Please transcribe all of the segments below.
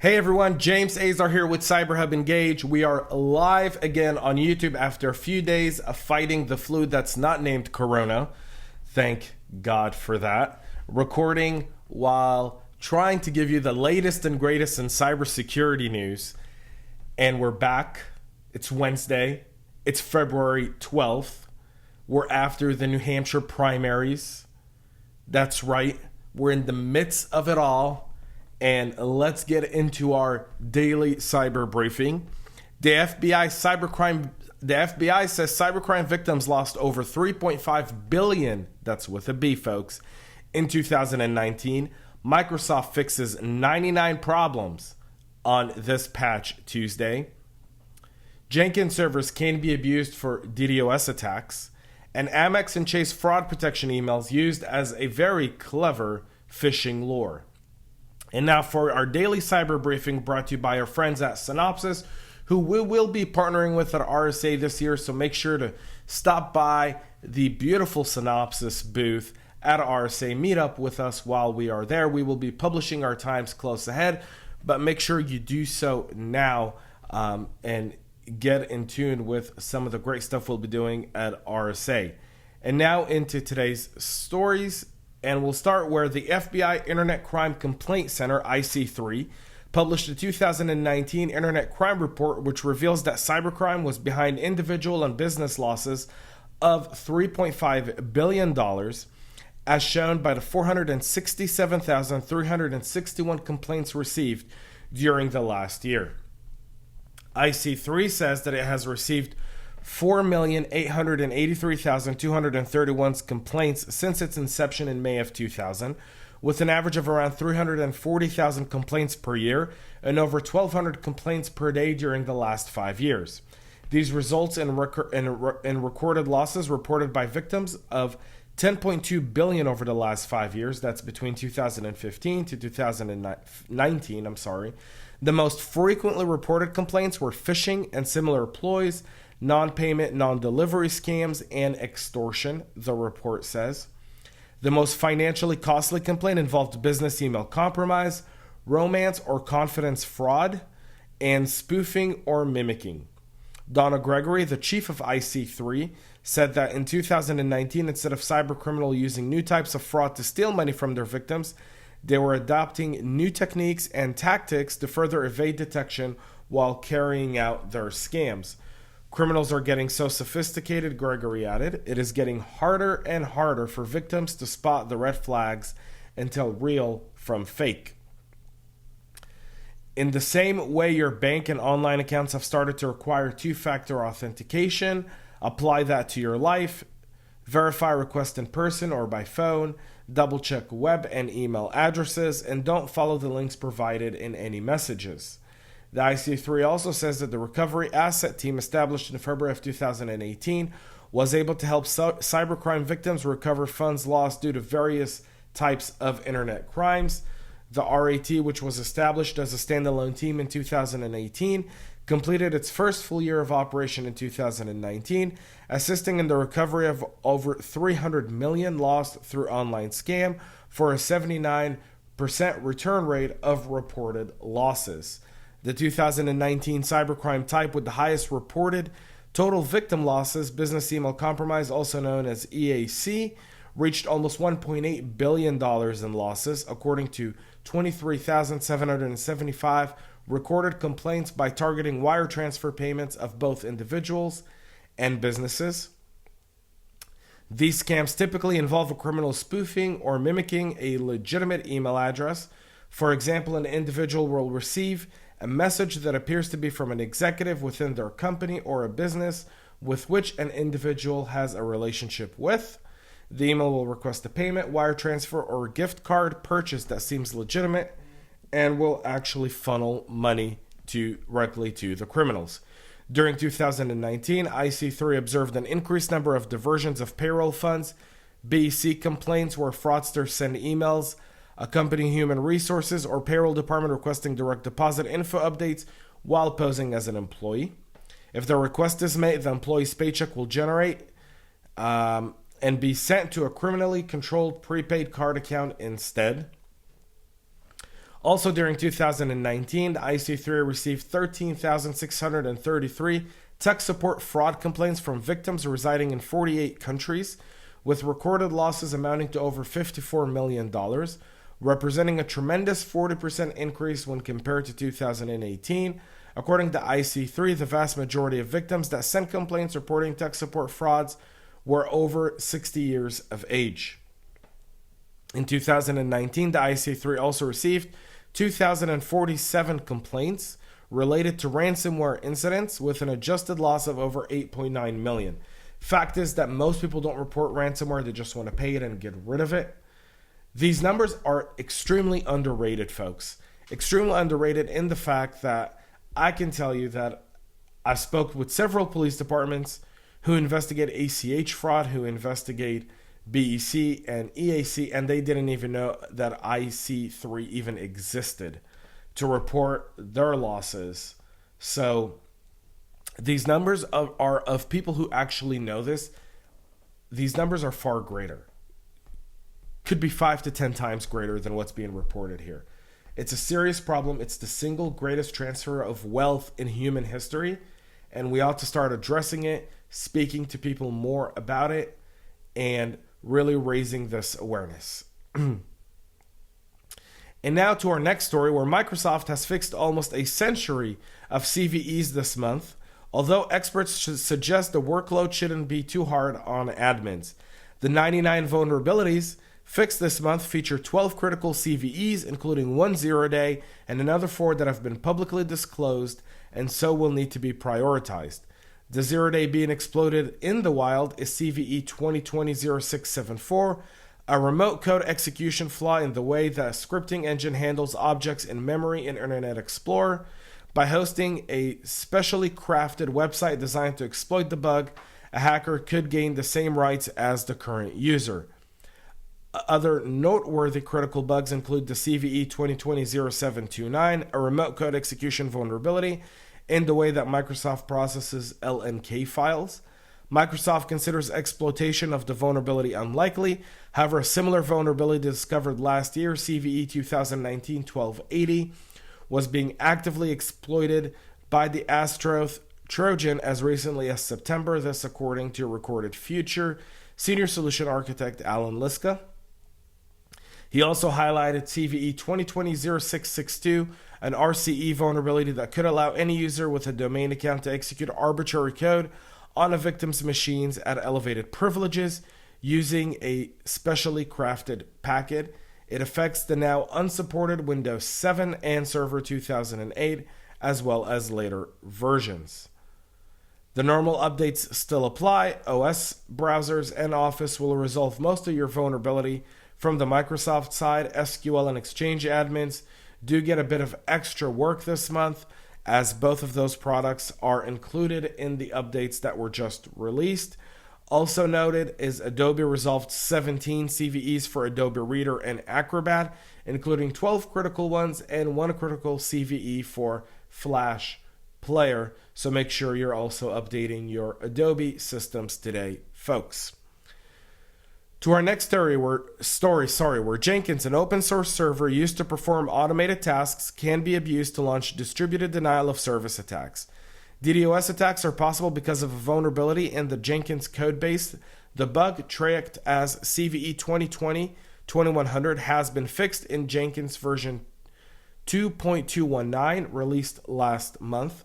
Hey everyone, James Azar here with CyberHub Engage. We are live again on YouTube after a few days of fighting the flu that's not named Corona. Thank God for that. Recording while trying to give you the latest and greatest in cybersecurity news. And we're back. It's Wednesday. It's February 12th. We're after the New Hampshire primaries. That's right. We're in the midst of it all. And let's get into our daily cyber briefing. The FBI says cybercrime victims lost over $3.5 billion, that's with a B, folks, in 2019. Microsoft fixes 99 problems on this patch Tuesday. Jenkins servers can be abused for DDoS attacks. And Amex and Chase fraud protection emails used as a very clever phishing lure. And now for our daily cyber briefing brought to you by our friends at Synopsys, who we will be partnering with at RSA this year. So make sure to stop by the beautiful Synopsys booth at RSA. Meet up with us while we are there. We will be publishing our times close ahead, but make sure you do so now and get in tune with some of the great stuff we'll be doing at RSA. And now into today's stories. And we'll start where the FBI Internet Crime Complaint Center, IC3, published a 2019 Internet Crime Report, which reveals that cybercrime was behind individual and business losses of $3.5 billion, as shown by the 467,361 complaints received during the last year. IC3 says that it has received 4,883,231 complaints since its inception in May of 2000, with an average of around 340,000 complaints per year and over 1,200 complaints per day during the last 5 years. These results in recorded losses reported by victims of $10.2 billion over the last 5 years. That's between 2015 to 2019. The most frequently reported complaints were phishing and similar ploys, non-payment, non-delivery scams, and extortion, the report says. The most financially costly complaint involved business email compromise, romance or confidence fraud, and spoofing or mimicking. Donna Gregory, the chief of IC3, said that in 2019, instead of cybercriminals using new types of fraud to steal money from their victims, they were adopting new techniques and tactics to further evade detection while carrying out their scams. Criminals are getting so sophisticated, Gregory added, it is getting harder and harder for victims to spot the red flags and tell real from fake. In the same way your bank and online accounts have started to require two-factor authentication, apply that to your life, verify requests in person or by phone, double-check web and email addresses, and don't follow the links provided in any messages. The IC3 also says that the recovery asset team established in February of 2018 was able to help cybercrime victims recover funds lost due to various types of internet crimes. The RAT, which was established as a standalone team in 2018, completed its first full year of operation in 2019, assisting in the recovery of over $300 million lost through online scam for a 79% return rate of reported losses. The 2019 cybercrime type with the highest reported total victim losses, business email compromise, also known as EAC, reached almost $1.8 billion in losses, according to 23,775 recorded complaints by targeting wire transfer payments of both individuals and businesses. These scams typically involve a criminal spoofing or mimicking a legitimate email address. For example, an individual will receive a message that appears to be from an executive within their company or a business with which an individual has a relationship with. The email will request a payment, wire transfer, or a gift card purchase that seems legitimate and will actually funnel money directly to the criminals. During 2019, IC3 observed an increased number of diversions of payroll funds, BEC complaints where fraudsters send emails accompanying human resources or payroll department requesting direct deposit info updates while posing as an employee. If the request is made, the employee's paycheck will generate and be sent to a criminally controlled prepaid card account instead. Also, during 2019, the IC3 received 13,633 tech support fraud complaints from victims residing in 48 countries, with recorded losses amounting to over $54 million, representing a tremendous 40% increase when compared to 2018. According to IC3, the vast majority of victims that sent complaints reporting tech support frauds were over 60 years of age. In 2019, the IC3 also received 2,047 complaints related to ransomware incidents with an adjusted loss of over $8.9 million. Fact is that most people don't report ransomware, they just want to pay it and get rid of it. These numbers are extremely underrated, folks. Extremely underrated in the fact that I can tell you that I spoke with several police departments who investigate ACH fraud, who investigate BEC and EAC, and they didn't even know that IC3 even existed to report their losses. So these numbers are of people who actually know this. These numbers are far greater. Could be 5 to 10 times greater than what's being reported here. It's a serious problem. It's the single greatest transfer of wealth in human history, and we ought to start addressing it, speaking to people more about it, and really raising this awareness. And now to our next story, where Microsoft has fixed almost a century of CVEs this month, although experts should suggest the workload shouldn't be too hard on admins. The 99 vulnerabilities fixed this month feature 12 critical CVEs, including 1 zero-day and another 4 that have been publicly disclosed and so will need to be prioritized. The zero-day being exploited in the wild is CVE 2020-0674, a remote code execution flaw in the way the scripting engine handles objects in memory in Internet Explorer. By hosting a specially crafted website designed to exploit the bug, a hacker could gain the same rights as the current user. Other noteworthy critical bugs include the CVE 2020-0729, a remote code execution vulnerability in the way that Microsoft processes LNK files. Microsoft considers exploitation of the vulnerability unlikely. However, a similar vulnerability discovered last year, CVE 2019-1280, was being actively exploited by the Astroth Trojan as recently as September, this according to Recorded Future Senior Solution Architect Alan Liska. He also highlighted CVE 2020-0662, an RCE vulnerability that could allow any user with a domain account to execute arbitrary code on a victim's machines at elevated privileges using a specially crafted packet. It affects the now unsupported Windows 7 and Server 2008, as well as later versions. The normal updates still apply. OS browsers and Office will resolve most of your vulnerability. From the Microsoft side, SQL and Exchange admins do get a bit of extra work this month, as both of those products are included in the updates that were just released. Also noted is Adobe resolved 17 CVEs for Adobe Reader and Acrobat, including 12 critical ones and 1 critical CVE for Flash Player. So make sure you're also updating your Adobe systems today, folks. To our next story, where Jenkins, an open source server used to perform automated tasks, can be abused to launch distributed denial of service attacks. DDoS attacks are possible because of a vulnerability in the Jenkins codebase. The bug, tracked as CVE 2020-2100, has been fixed in Jenkins version 2.219, released last month.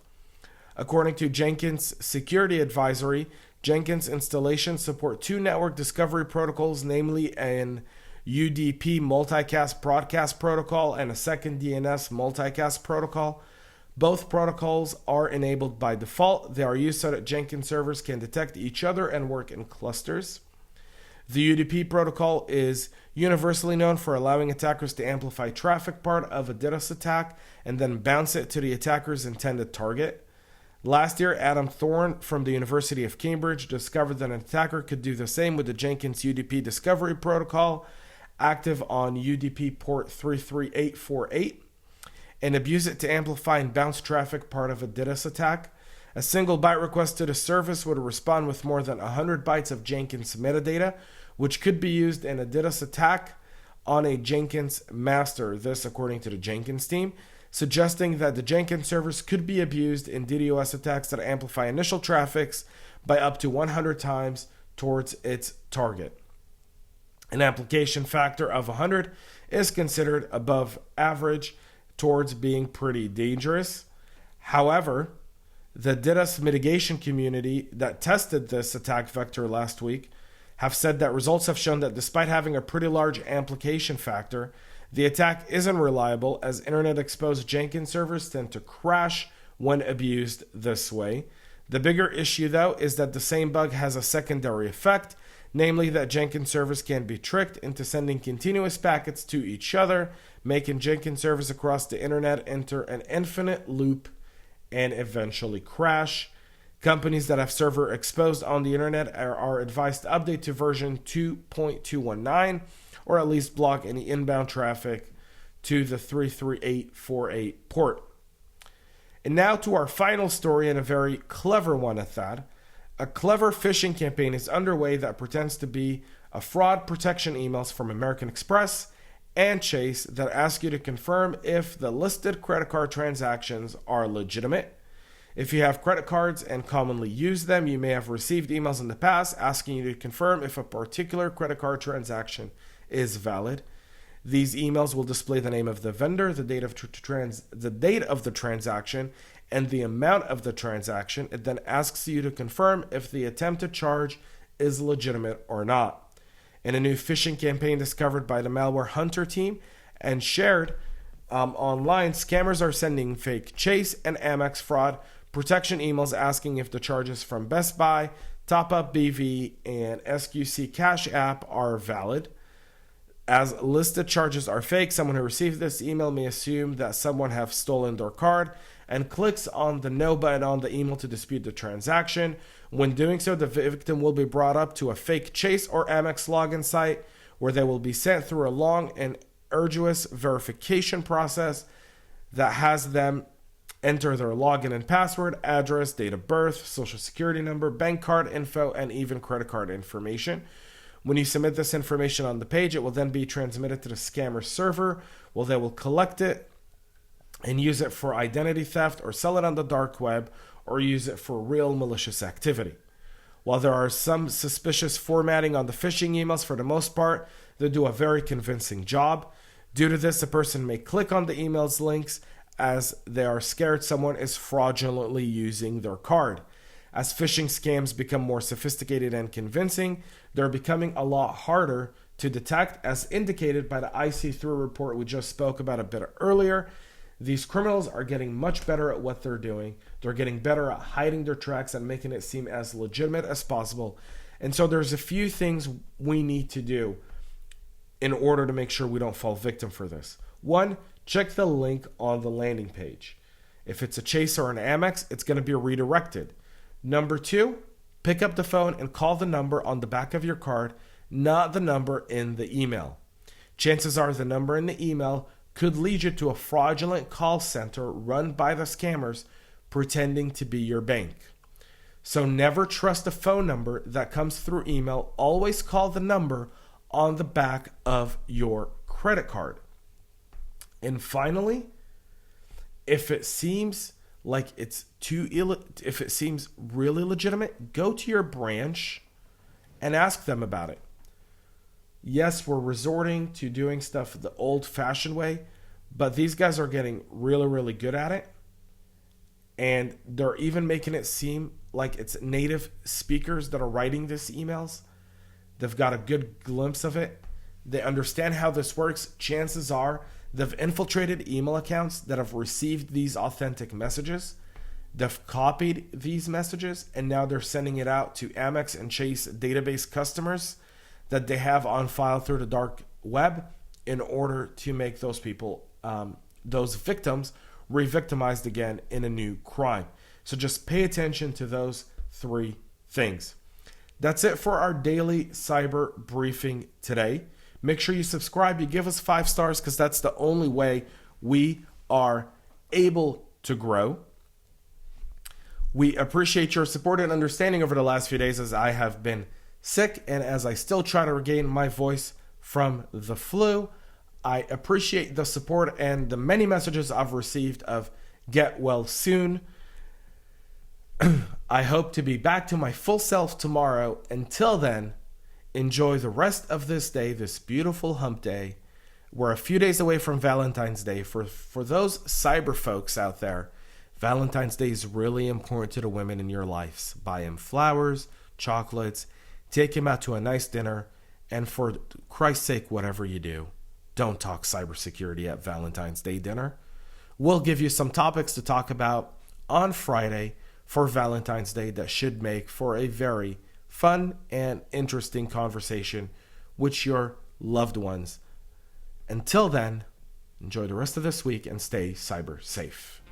According to Jenkins Security Advisory, Jenkins installations support 2 network discovery protocols, namely an UDP multicast broadcast protocol and a second DNS multicast protocol. Both protocols are enabled by default. They are used so that Jenkins servers can detect each other and work in clusters. The UDP protocol is universally known for allowing attackers to amplify traffic part of a DDoS attack and then bounce it to the attacker's intended target. Last year, Adam Thorne from the University of Cambridge discovered that an attacker could do the same with the Jenkins UDP discovery protocol, active on UDP port 33848, and abuse it to amplify and bounce traffic part of a DDoS attack. A single byte request to the service would respond with more than 100 bytes of Jenkins metadata, which could be used in a DDoS attack on a Jenkins master, this according to the Jenkins team, suggesting that the Jenkins servers could be abused in DDoS attacks that amplify initial traffics by up to 100 times towards its target. An application factor of 100 is considered above average towards being pretty dangerous. However, the DDoS mitigation community that tested this attack vector last week have said that results have shown that despite having a pretty large amplification factor, the attack isn't reliable as internet-exposed Jenkins servers tend to crash when abused this way. The bigger issue, though, is that the same bug has a secondary effect, namely that Jenkins servers can be tricked into sending continuous packets to each other, making Jenkins servers across the internet enter an infinite loop and eventually crash. Companies that have server exposed on the internet are advised to update to version 2.219 or at least block any inbound traffic to the 33848 port. And now to our final story, and a very clever one at that. A clever phishing campaign is underway that pretends to be a fraud protection emails from American Express and Chase that ask you to confirm if the listed credit card transactions are legitimate. If you have credit cards and commonly use them, you may have received emails in the past asking you to confirm if a particular credit card transaction is valid. These emails will display the name of the vendor, the date of the transaction, and the amount of the transaction. It then asks you to confirm if the attempted charge is legitimate or not. In a new phishing campaign discovered by the Malware Hunter team and shared online, scammers are sending fake Chase and Amex fraud protection emails asking if the charges from Best Buy, Top Up BV, and SQC Cash App are valid. As listed charges are fake, someone who received this email may assume that someone have stolen their card and clicks on the no button on the email to dispute the transaction. When doing so, the victim will be brought up to a fake Chase or Amex login site where they will be sent through a long and arduous verification process that has them enter their login and password, address, date of birth, social security number, bank card info, and even credit card information. When you submit this information on the page, it will then be transmitted to the scammer server, where they will collect it and use it for identity theft or sell it on the dark web or use it for real malicious activity. While there are some suspicious formatting on the phishing emails, for the most part, they do a very convincing job. Due to this, a person may click on the email's links as they are scared someone is fraudulently using their card. As phishing scams become more sophisticated and convincing, they're becoming a lot harder to detect, as indicated by the IC3 report we just spoke about a bit earlier. These criminals are getting much better at what they're doing. They're getting better at hiding their tracks and making it seem as legitimate as possible. And so there's a few things we need to do in order to make sure we don't fall victim for this. One, check the link on the landing page. If it's a Chase or an Amex, it's going to be redirected. Number two, pick up the phone and call the number on the back of your card, not the number in the email. Chances are the number in the email could lead you to a fraudulent call center run by the scammers pretending to be your bank. So never trust a phone number that comes through email. Always call the number on the back of your credit card. And finally, if it seems like it's if it seems really legitimate, go to your branch and ask them about it. Yes, we're resorting to doing stuff the old-fashioned way, but these guys are getting really, really good at it. And they're even making it seem like it's native speakers that are writing these emails. They've got a good glimpse of it. They understand how this works. Chances are they've infiltrated email accounts that have received these authentic messages. They've copied these messages, and now they're sending it out to Amex and Chase database customers that they have on file through the dark web in order to make those people, those victims, re-victimized again in a new crime. So just pay attention to those three things. That's it for our daily cyber briefing today. Make sure you subscribe, you give us 5 stars, because that's the only way we are able to grow. We appreciate your support and understanding over the last few days as I have been sick and as I still try to regain my voice from the flu. I appreciate the support and the many messages I've received of get well soon. I hope to be back to my full self tomorrow. Until then, enjoy the rest of this day, this beautiful hump day. We're a few days away from Valentine's Day. For those cyber folks out there, Valentine's Day is really important to the women in your lives. Buy them flowers, chocolates, take them out to a nice dinner, and for Christ's sake, whatever you do, don't talk cybersecurity at Valentine's Day dinner. We'll give you some topics to talk about on Friday for Valentine's Day that should make for a very fun and interesting conversation with your loved ones. Until then, enjoy the rest of this week and stay cyber safe.